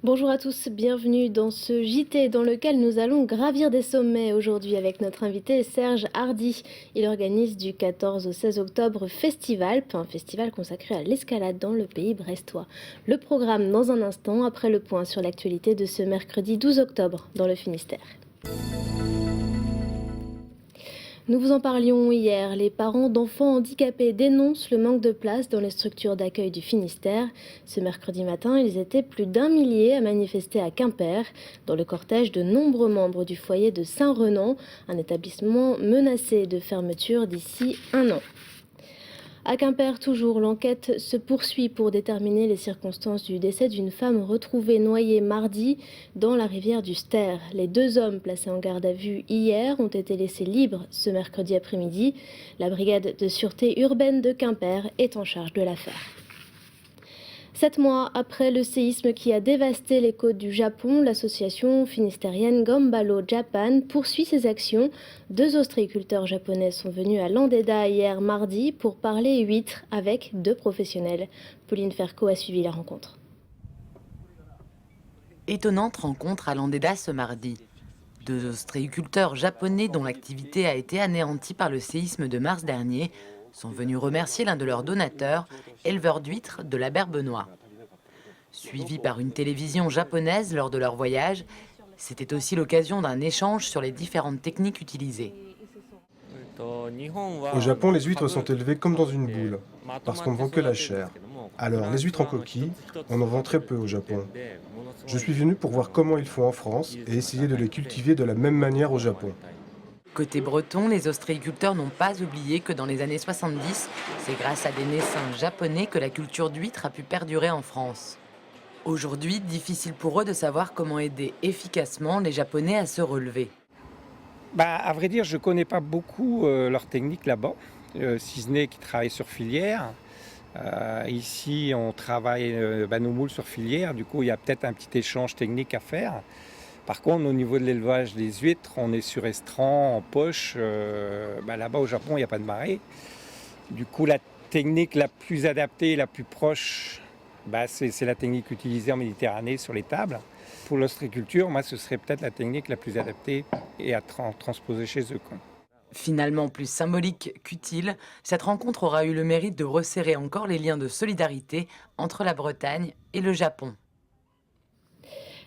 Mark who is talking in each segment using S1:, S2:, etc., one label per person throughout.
S1: Bonjour à tous, bienvenue dans ce JT dans lequel nous allons gravir des sommets aujourd'hui avec notre invité Serge Hardy. Il organise du 14 au 16 octobre Festivalp, un festival consacré à l'escalade dans le pays brestois. Le programme dans un instant, après le point sur l'actualité de ce mercredi 12 octobre dans le Finistère. Nous vous en parlions hier, les parents d'enfants handicapés dénoncent le manque de place dans les structures d'accueil du Finistère. Ce mercredi matin, ils étaient plus d'1 millier à manifester à Quimper, dans le cortège de nombreux membres du foyer de Saint-Renan, un établissement menacé de fermeture d'ici 1 an. À Quimper, toujours, l'enquête se poursuit pour déterminer les circonstances du décès d'une femme retrouvée noyée mardi dans la rivière du Ster. Les 2 hommes placés en garde à vue hier ont été laissés libres ce mercredi après-midi. La brigade de sûreté urbaine de Quimper est en charge de l'affaire. 7 mois après le séisme qui a dévasté les côtes du Japon, l'association finistérienne Gambalo Japan poursuit ses actions. 2 ostréiculteurs japonais sont venus à Landéda hier mardi pour parler huîtres avec 2 professionnels. Pauline Ferco a suivi la rencontre.
S2: Étonnante rencontre à Landéda ce mardi. 2 ostréiculteurs japonais dont l'activité a été anéantie par le séisme de mars dernier sont venus remercier l'un de leurs donateurs, éleveur d'huîtres de la Berbenois. Suivis par une télévision japonaise lors de leur voyage, c'était aussi l'occasion d'un échange sur les différentes techniques utilisées.
S3: Au Japon, les huîtres sont élevées comme dans une boule, parce qu'on ne vend que la chair. Alors, les huîtres en coquille, on en vend très peu au Japon. Je suis venu pour voir comment ils font en France et essayer de les cultiver de la même manière au Japon.
S2: Côté breton, les ostréiculteurs n'ont pas oublié que dans les années 70, c'est grâce à des naissins japonais que la culture d'huîtres a pu perdurer en France. Aujourd'hui, difficile pour eux de savoir comment aider efficacement les Japonais à se relever.
S4: À vrai dire, je ne connais pas beaucoup leur technique là-bas, si ce n'est qu'ils travaillent sur filière. Ici, on travaille nos moules sur filière, du coup, il y a peut-être un petit échange technique à faire. Par contre, au niveau de l'élevage des huîtres, on est sur estran, en poche. Là-bas, au Japon, il n'y a pas de marée. Du coup, la technique la plus adaptée, la plus proche, c'est la technique utilisée en Méditerranée sur les tables. Pour l'ostréiculture, ce serait peut-être la technique la plus adaptée et à transposer chez eux.
S2: Finalement plus symbolique qu'utile, cette rencontre aura eu le mérite de resserrer encore les liens de solidarité entre la Bretagne et le Japon.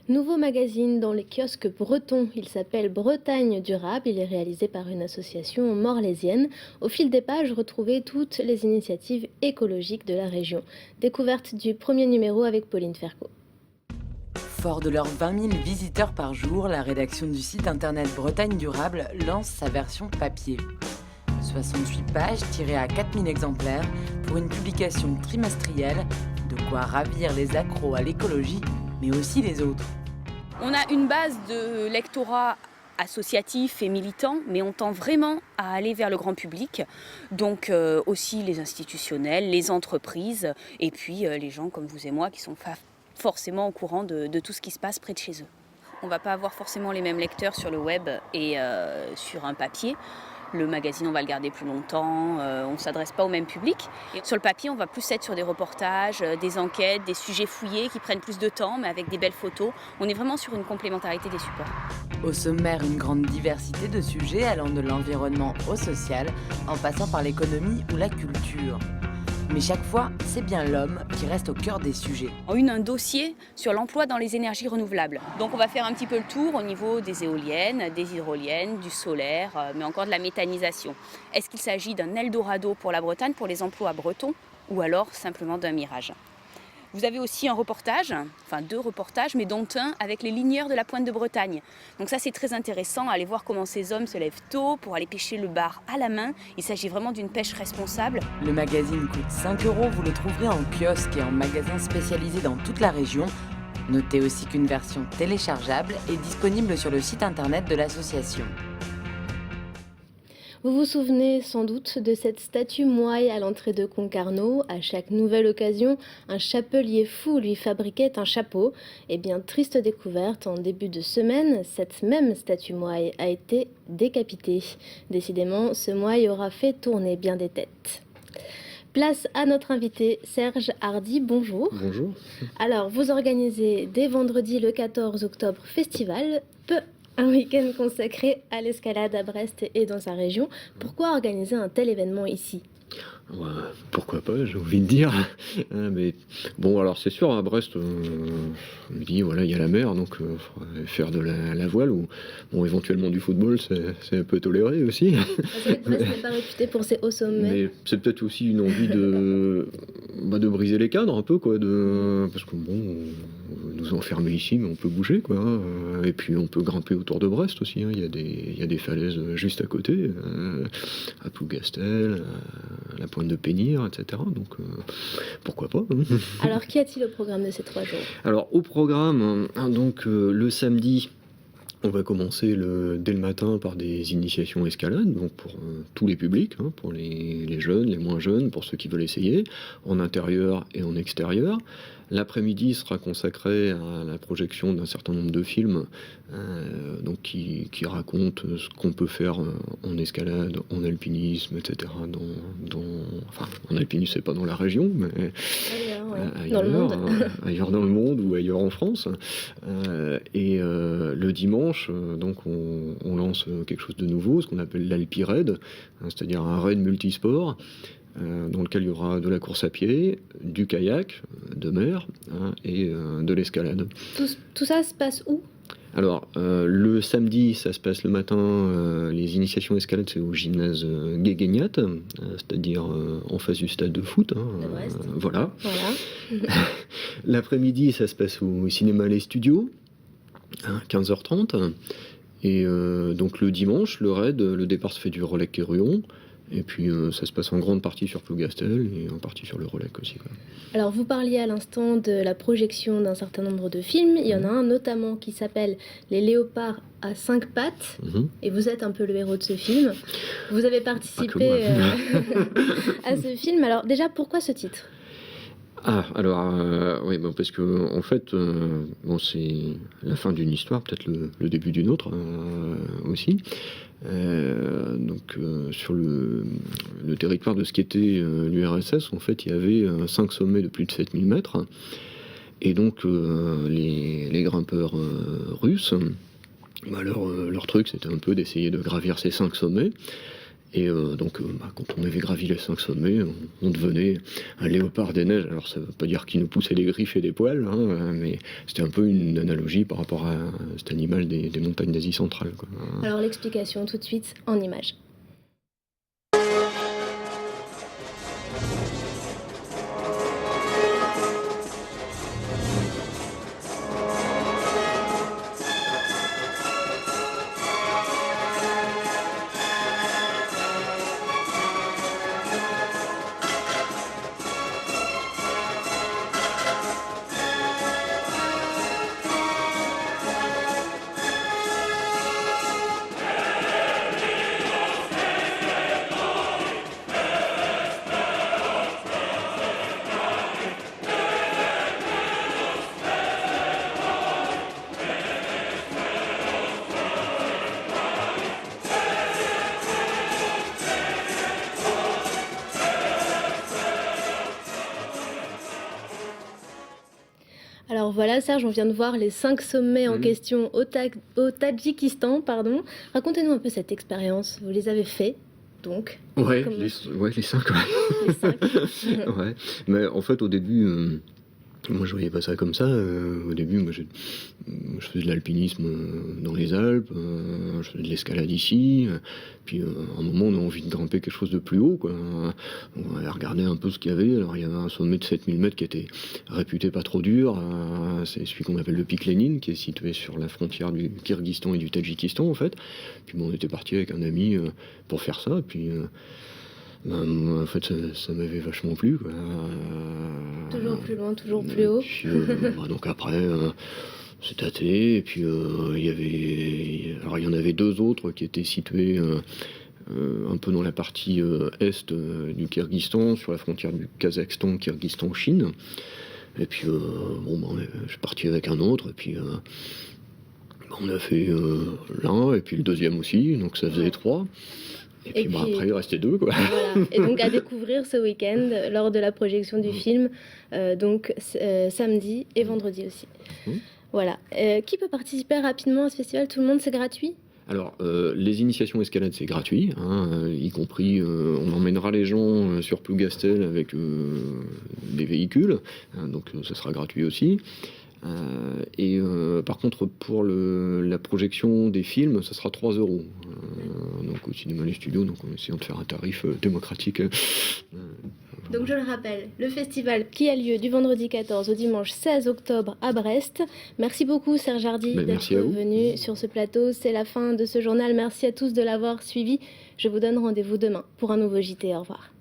S1: Nouveau magazine dans les kiosques bretons. Il s'appelle Bretagne durable. Il est réalisé par une association morlaisienne. Au fil des pages, retrouvez toutes les initiatives écologiques de la région. Découverte du premier numéro avec Pauline Ferco.
S2: Fort de leurs 20 000 visiteurs par jour, la rédaction du site internet Bretagne Durable lance sa version papier. 68 pages tirées à 4000 exemplaires pour une publication trimestrielle, de quoi ravir les accros à l'écologie, mais aussi les autres.
S5: On a une base de lectorat associatif et militant, mais on tend vraiment à aller vers le grand public, donc aussi les institutionnels, les entreprises, et puis les gens comme vous et moi qui sont forcément au courant de tout ce qui se passe près de chez eux. On ne va pas avoir forcément les mêmes lecteurs sur le web et sur un papier. Le magazine, on va le garder plus longtemps, on ne s'adresse pas au même public. Et sur le papier, on va plus être sur des reportages, des enquêtes, des sujets fouillés qui prennent plus de temps, mais avec des belles photos. On est vraiment sur une complémentarité des supports.
S2: Au sommaire, une grande diversité de sujets allant de l'environnement au social, en passant par l'économie ou la culture. Mais chaque fois, c'est bien l'homme qui reste au cœur des sujets.
S5: On a un dossier sur l'emploi dans les énergies renouvelables. Donc on va faire un petit peu le tour au niveau des éoliennes, des hydroliennes, du solaire, mais encore de la méthanisation. Est-ce qu'il s'agit d'un Eldorado pour la Bretagne, pour les emplois bretons, ou alors simplement d'un mirage ? Vous avez aussi un reportage, enfin 2 reportages, mais dont un avec les ligneurs de la Pointe de Bretagne. Donc ça c'est très intéressant, aller voir comment ces hommes se lèvent tôt pour aller pêcher le bar à la main. Il s'agit vraiment d'une pêche responsable.
S2: Le magazine coûte 5 €, vous le trouverez en kiosque et en magasin spécialisé dans toute la région. Notez aussi qu'une version téléchargeable est disponible sur le site internet de l'association.
S1: Vous vous souvenez sans doute de cette statue Moai à l'entrée de Concarneau. À chaque nouvelle occasion, un chapelier fou lui fabriquait un chapeau. Eh bien, triste découverte, en début de semaine, cette même statue Moai a été décapitée. Décidément, ce Moai aura fait tourner bien des têtes. Place à notre invité Serge Hardy, bonjour.
S6: Bonjour.
S1: Alors, vous organisez dès vendredi le 14 octobre Festival, un week-end consacré à l'escalade à Brest et dans sa région. Pourquoi organiser un tel événement ici ?
S6: Ouais, pourquoi pas, j'ai envie de dire. Mais bon, alors c'est sûr, à Brest, on me dit, voilà, il y a la mer, donc faudrait faire de la voile, ou bon, éventuellement du football, c'est un peu toléré aussi.
S1: C'est vrai que Brest n'est pas réputé pour ses hauts sommets.
S6: Mais c'est peut-être aussi une envie de briser les cadres un peu, quoi, parce que bon, on nous enfermer ici, mais on peut bouger, quoi. Et puis on peut grimper autour de Brest aussi, hein. Il y a des falaises juste à côté, à Plougastel, à la pointe de Pénir, etc. Donc pourquoi pas, hein.
S1: Alors qu'y a-t-il au programme de ces 3 jours ?
S6: Alors au programme, donc le samedi, on va commencer dès le matin par des initiations escalade, donc pour tous les publics, hein, pour les jeunes, les moins jeunes, pour ceux qui veulent essayer, en intérieur et en extérieur. L'après-midi sera consacré à la projection d'un certain nombre de films donc qui racontent ce qu'on peut faire en escalade, en alpinisme, etc. Enfin, en alpinisme, c'est pas dans la région, mais
S1: Dans le monde.
S6: Ailleurs dans le monde ou ailleurs en France. Et le dimanche, donc on lance quelque chose de nouveau, ce qu'on appelle l'Alpi-Raid, hein, c'est-à-dire un raid multisport, dans lequel il y aura de la course à pied, du kayak, de mer, hein, et de l'escalade.
S1: Tout ça se passe où ?
S6: Alors, le samedi, ça se passe le matin, les initiations escalade, c'est au gymnase Guéguégnat, c'est-à-dire en face du stade de foot. Hein,
S1: De Brest.
S6: Voilà.
S1: Voilà.
S6: L'après-midi, ça se passe au cinéma Les Studios, à 15h30. Et donc le dimanche, le raid, le départ se fait du Relecq-Quéruon. Et puis ça se passe en grande partie sur Plougastel et en partie sur le Relecq aussi, quoi.
S1: Alors vous parliez à l'instant de la projection d'un certain nombre de films. Il y en a un notamment qui s'appelle Les léopards à 5 pattes. Et vous êtes un peu le héros de ce film. Vous avez participé à ce film. Alors déjà, pourquoi ce titre ?
S6: Ah, alors, oui, bon, parce que, en fait, bon, c'est la fin d'une histoire, peut-être le début d'une autre aussi. Donc, sur le territoire de ce qui était l'URSS, en fait, il y avait 5 sommets de plus de 7000 mètres. Et donc, les grimpeurs russes, leur truc, c'était un peu d'essayer de gravir ces 5 sommets. Et donc, quand on avait gravi les 5 sommets, on devenait un léopard des neiges. Alors, ça ne veut pas dire qu'il nous poussait des griffes et des poils, hein, mais c'était un peu une analogie par rapport à cet animal des montagnes d'Asie centrale, quoi.
S1: Alors, l'explication tout de suite en images. Alors voilà Serge, on vient de voir les 5 sommets en question au Tadjikistan, pardon. Racontez-nous un peu cette expérience, vous les avez faits donc.
S6: Ouais, les 5, ouais.
S1: Les 5.
S6: Ouais. Mais en fait, au début, moi je voyais pas ça comme ça. Au début, moi je faisais de l'alpinisme dans les Alpes, je faisais de l'escalade ici. Puis à un moment, on a envie de grimper quelque chose de plus haut, quoi. On a regardé un peu ce qu'il y avait. Alors il y avait un sommet de 7000 mètres qui était réputé pas trop dur. C'est celui qu'on appelle le pic Lénine, qui est situé sur la frontière du Kyrgyzstan et du Tadjikistan, en fait. Puis bon, on était parti avec un ami pour faire ça. Puis en fait, ça m'avait vachement plu, quoi.
S1: Toujours plus loin, toujours plus haut.
S6: Puis, donc après, c'est tâté. Et puis il y en avait 2 autres qui étaient situés un peu dans la partie est du Kyrgyzstan, sur la frontière du Kazakhstan, Kyrgyzstan, Chine. Et puis, je suis parti avec un autre, et puis on a fait l'un, et puis le deuxième aussi, donc ça faisait 3. Et puis, après, il restait 2, quoi.
S1: Voilà. Et donc à découvrir ce week-end, lors de la projection du film, samedi et vendredi aussi. Voilà. Qui peut participer rapidement à ce festival? Tout le monde, c'est gratuit?
S6: Alors, les initiations escalade, c'est gratuit, y compris, on emmènera les gens sur Plougastel avec des véhicules, donc ça sera gratuit aussi. Par contre, pour la projection des films, ça sera 3 €. Donc au cinéma Les Studios, donc en essayant de faire un tarif démocratique.
S1: Donc je le rappelle, le festival qui a lieu du vendredi 14 au dimanche 16 octobre à Brest. Merci beaucoup Serge Hardy d'être venu sur ce plateau. C'est la fin de ce journal. Merci à tous de l'avoir suivi. Je vous donne rendez-vous demain pour un nouveau JT. Au revoir.